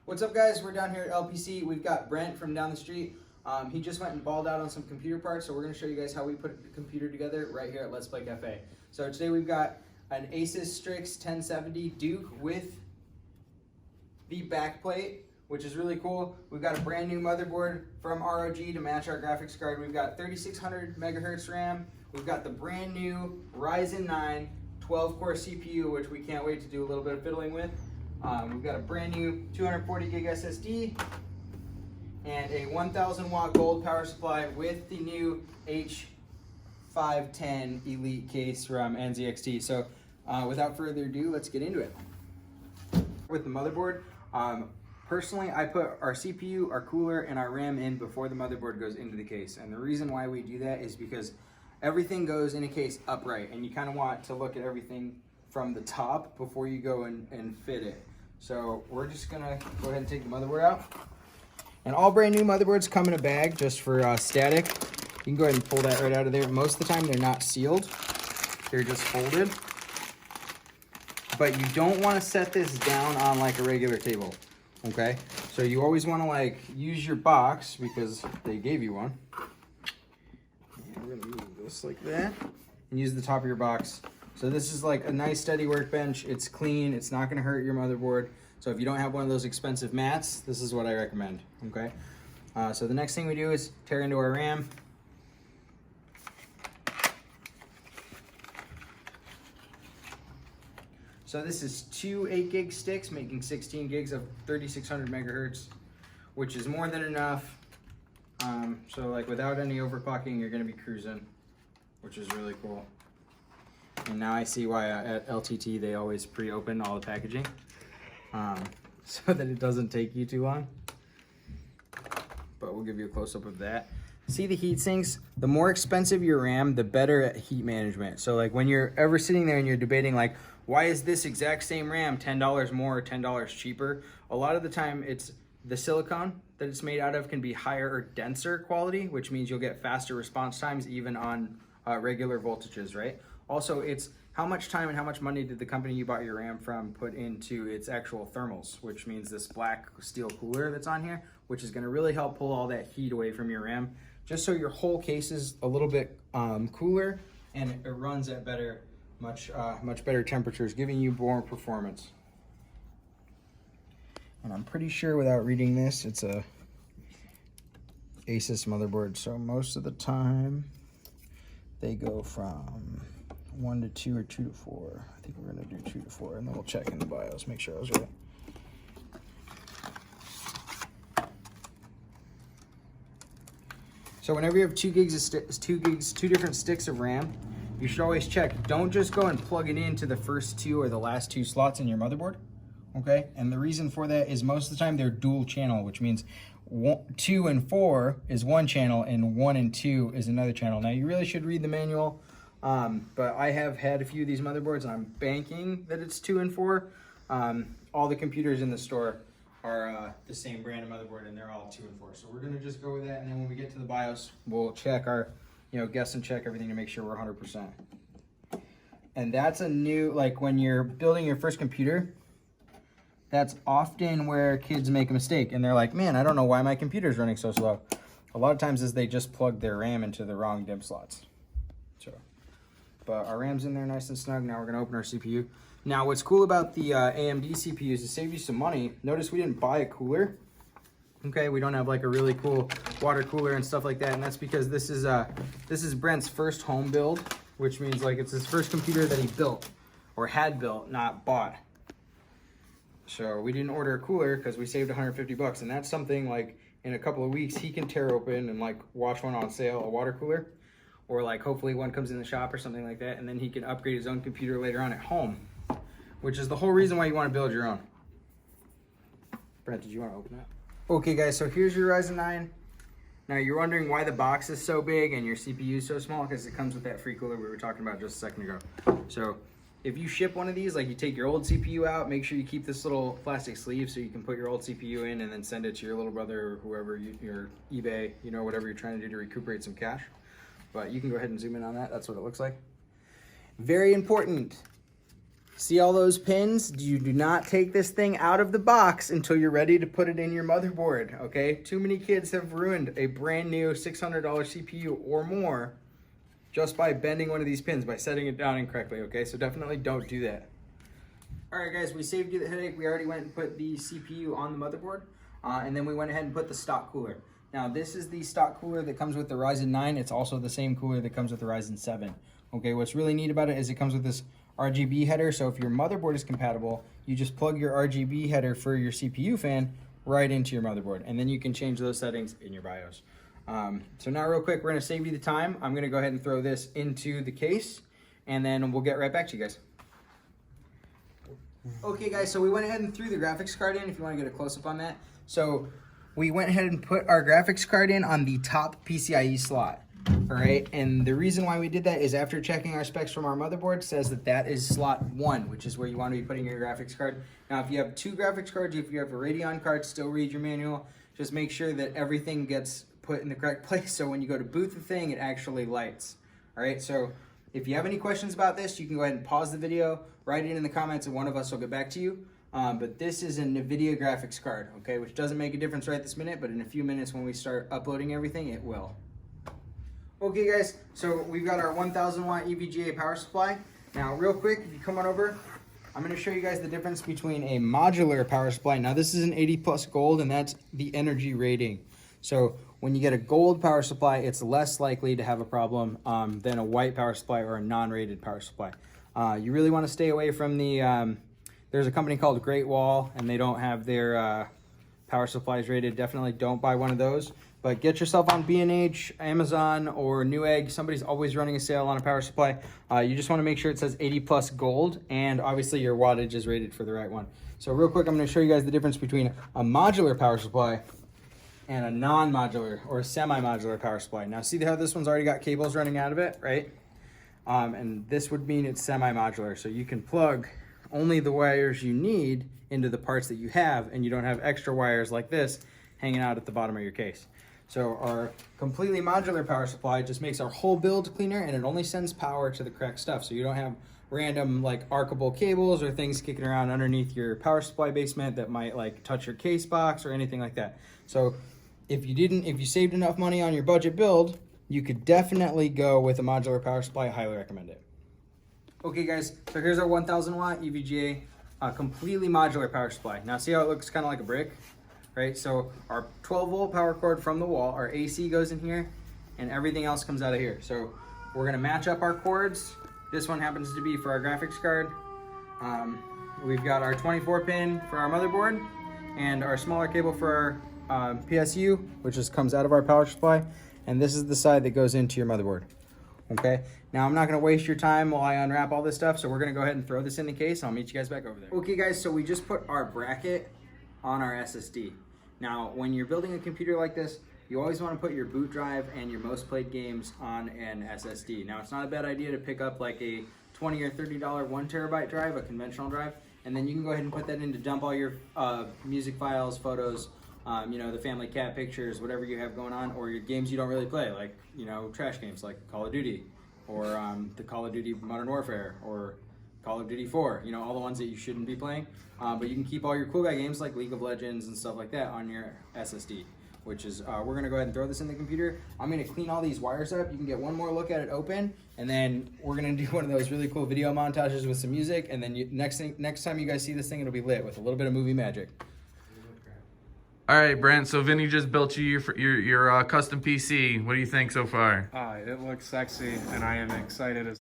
What's up, guys? We're down here at LPC. We've got Brent from down the street. He just went and balled out on some computer parts, so we're going to show you guys how we put the computer together right here at Let's Play Cafe. So today we've got an Asus Strix 1070 Duke with the back plate, which is really cool. We've got a brand new motherboard from ROG to match our graphics card. We've got 3600 megahertz RAM. We've got the brand new Ryzen 9 12-core CPU, which we can't wait to do a little bit of fiddling with. We've got a brand new 240 gig SSD and a 1000 watt gold power supply with the new H510 Elite case from NZXT. So without further ado, let's get into it. With the motherboard, personally, I put our CPU, our cooler, and our RAM in before the motherboard goes into the case. And the reason why we do that is because everything goes in a case upright, and you kind of want to look at everything from the top before you go and fit it. So we're just gonna go ahead and take the motherboard out. And all brand new motherboards come in a bag just for static. You can go ahead and pull that right out of there. Most of the time they're not sealed, they're just folded. But you don't want to set this down on like a regular table, okay? So you always want to like use your box because they gave you one. And we're gonna move this like that and use the top of your box. So this is like a nice steady workbench. It's clean, it's not gonna hurt your motherboard. So if you don't have one of those expensive mats, this is what I recommend, okay? So the next thing we do is tear into our RAM. So this is two 8 gig sticks making 16 gigs of 3600 megahertz, which is more than enough. So like without any overclocking, you're gonna be cruising, which is really cool. And now I see why at LTT they always pre-open all the packaging, so that it doesn't take you too long. But we'll give you a close-up of that. See the heat sinks? The more expensive your RAM, the better at heat management. So like when you're ever sitting there and you're debating like, why is this exact same RAM $10 more or $10 cheaper? A lot of the time it's the silicone that it's made out of can be higher or denser quality, which means you'll get faster response times even on regular voltages, right? Also, it's how much time and how much money did the company you bought your RAM from put into its actual thermals, which means this black steel cooler that's on here, which is gonna really help pull all that heat away from your RAM, just so your whole case is a little bit cooler and it runs at much better temperatures, giving you more performance. And I'm pretty sure without reading this, it's a Asus motherboard, so most of the time they go from 1 to 2 or 2 to 4. I think we're gonna do 2 to 4, and then we'll check in the BIOS, make sure I was right. So whenever you have 2 different sticks of RAM, you should always check. Don't just go and plug it into the first 2 or the last 2 slots in your motherboard, okay? And the reason for that is most of the time they're dual channel, which means 2 and 4 is one channel and 1 and 2 is another channel. Now you really should read the manual, but I have had a few of these motherboards and I'm banking that it's 2 and 4. All the computers in the store are the same brand of motherboard and they're all 2 and 4. So we're gonna just go with that, and then when we get to the BIOS, we'll check our, guess and check everything to make sure we're 100%. And that's a new, like when you're building your first computer, that's often where kids make a mistake and they're like, man, I don't know why my computer's running so slow. A lot of times is they just plug their RAM into the wrong DIMM slots. So, but our RAM's in there nice and snug. Now we're gonna open our CPU. Now what's cool about the AMD CPUs to save you some money, notice we didn't buy a cooler. Okay, we don't have like a really cool water cooler and stuff like that, and that's because this is Brent's first home build, which means like it's his first computer that he built or had built, not bought. So we didn't order a cooler because we saved 150 bucks, and that's something like in a couple of weeks he can tear open and like watch one on sale, a water cooler, or like hopefully one comes in the shop or something like that, and then he can upgrade his own computer later on at home, which is the whole reason why you want to build your own. Brent, did you want to open that? Okay guys, so here's your Ryzen 9. Now you're wondering why the box is so big and your CPU is so small, because it comes with that free cooler we were talking about just a second ago. So if you ship one of these, like you take your old CPU out, make sure you keep this little plastic sleeve so you can put your old CPU in and then send it to your little brother or whoever, your eBay, whatever you're trying to do to recuperate some cash. But you can go ahead and zoom in on that. That's what it looks like. Very important. See all those pins? You do not take this thing out of the box until you're ready to put it in your motherboard, okay? Too many kids have ruined a brand new $600 CPU or more just by bending one of these pins, by setting it down incorrectly, okay? So definitely don't do that. All right, guys, we saved you the headache. We already went and put the CPU on the motherboard, and then we went ahead and put the stock cooler. Now, this is the stock cooler that comes with the Ryzen 9. It's also the same cooler that comes with the Ryzen 7. Okay, what's really neat about it is it comes with this RGB header, so if your motherboard is compatible, you just plug your RGB header for your CPU fan right into your motherboard, and then you can change those settings in your BIOS. So now real quick, we're gonna save you the time. I'm gonna go ahead and throw this into the case, and then we'll get right back to you guys. Okay guys, so we went ahead and threw the graphics card in, if you wanna get a close-up on that. So we went ahead and put our graphics card in on the top PCIe slot. All right, and the reason why we did that is after checking our specs from our motherboard, says that that is slot 1, which is where you want to be putting your graphics card. Now, if you have 2 graphics cards, if you have a Radeon card, still read your manual. Just make sure that everything gets put in the correct place, so when you go to boot the thing, it actually lights. All right, so if you have any questions about this, you can go ahead and pause the video, write it in the comments, and one of us will get back to you. But this is a NVIDIA graphics card, okay, which doesn't make a difference right this minute, but in a few minutes when we start uploading everything, it will. Okay guys, so we've got our 1000 watt EVGA power supply. Now real quick, if you come on over, I'm going to show you guys the difference between a modular power supply. Now this is an 80 plus gold, and that's the energy rating. So when you get a gold power supply, it's less likely to have a problem than a white power supply or a non-rated power supply. You really want to stay away from the, there's a company called Great Wall, and they don't have their power supplies rated. Definitely don't buy one of those. But get yourself on B&H, Amazon, or Newegg. Somebody's always running a sale on a power supply. You just want to make sure it says 80 plus gold, and obviously your wattage is rated for the right one. So real quick, I'm going to show you guys the difference between a modular power supply and a non-modular or semi-modular power supply. Now see how this one's already got cables running out of it, right? And this would mean it's semi-modular. So you can plug only the wires you need into the parts that you have, and you don't have extra wires like this hanging out at the bottom of your case. So our completely modular power supply just makes our whole build cleaner, and it only sends power to the correct stuff. So you don't have random like arcable cables or things kicking around underneath your power supply basement that might like touch your case box or anything like that. So if you saved enough money on your budget build, you could definitely go with a modular power supply. I highly recommend it. Okay guys, so here's our 1000 watt EVGA completely modular power supply. Now see how it looks kind of like a brick? Right, so our 12 volt power cord from the wall, our AC goes in here, and everything else comes out of here. So we're gonna match up our cords. This one happens to be for our graphics card. We've got our 24 pin for our motherboard, and our smaller cable for our PSU, which just comes out of our power supply. And this is the side that goes into your motherboard. Okay, now I'm not gonna waste your time while I unwrap all this stuff, so we're gonna go ahead and throw this in the case. I'll meet you guys back over there. Okay guys, so we just put our bracket on our SSD. Now, when you're building a computer like this, you always want to put your boot drive and your most played games on an SSD. Now, it's not a bad idea to pick up like a $20 or $30 1 terabyte drive, a conventional drive, and then you can go ahead and put that in to dump all your music files, photos, you know, the family cat pictures, whatever you have going on, or your games you don't really play, like, you know, trash games like Call of Duty, or the Call of Duty Modern Warfare, or Call of Duty 4, you know, all the ones that you shouldn't be playing. But you can keep all your cool guy games like League of Legends and stuff like that on your SSD, which is, we're gonna go ahead and throw this in the computer. I'm gonna clean all these wires up. You can get one more look at it open, and then we're gonna do one of those really cool video montages with some music, and then next time you guys see this thing, it'll be lit with a little bit of movie magic. All right, Brent, so Vinny just built you your custom PC. What do you think so far? It looks sexy, and I am excited as